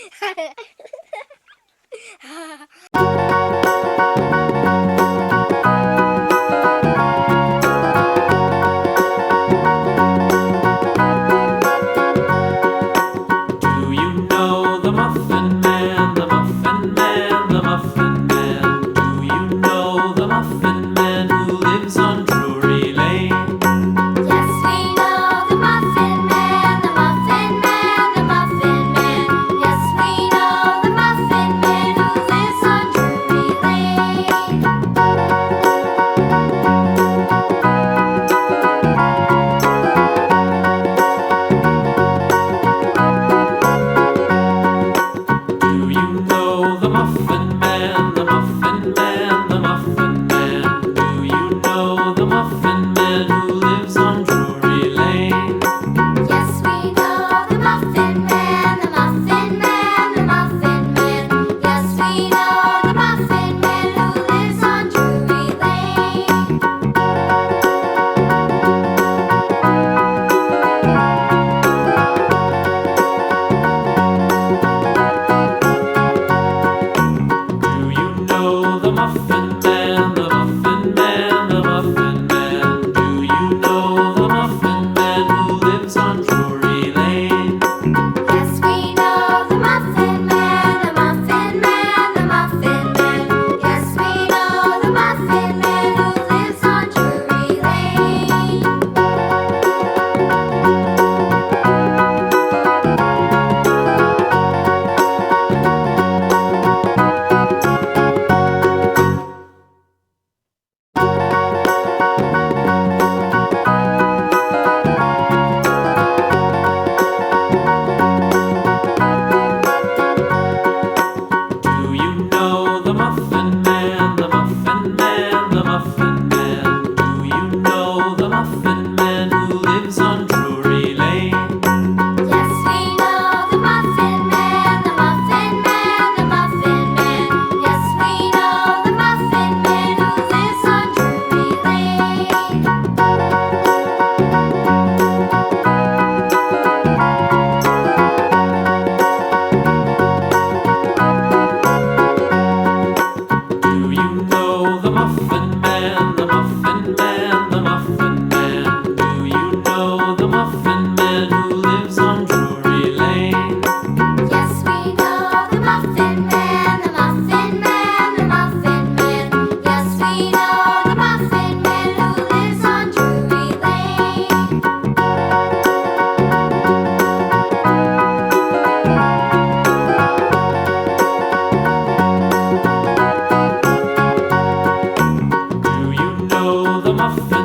Do you know the Muffin Man, the Muffin Man, the Muffin Man? Do you know the Muffin Man who lives on Drury Lane? Yes, we know the Muffin Man, the Muffin Man, the Muffin Man. Yes, we know the Muffin Man who lives on Drury Lane. Do you know the Muffin Man, the Muffin Man, the Muffin Man? Do you know the Muffin Man who lives on Drury Lane? Yes, we know the Muffin Man, the Muffin Man, the Muffin Man. Yes, we know the Muffin Man who lives on Drury Lane. Do you know the Muffin Man, the Muffin Man, the Muffin Man? Do you know the Muffin Man who lives on Drury Lane? Yes, we know the Muffin Man, the Muffin Man, the Muffin Man. Yes, we know the Muffin Man who lives on Drury Lane. Do you know the Muffin Man, the Muffin Man, the Muffin Man? Do you know the Muffin Man who lives on Drury Lane? Yes, we know the Muffin Man, the Muffin Man, the Muffin Man. Yes, we know the Muffin Man who lives on Drury Lane. Do you know the Muffin Man, the Muffin Man, the Muffin Man? Do you know the Muffin Man who lives on Drury Lane? Yes, we know the Muffin Man, the Muffin Man, the Muffin Man. Yes, we know the Muffin Man who lives on Drury Lane. Do you know the Muffin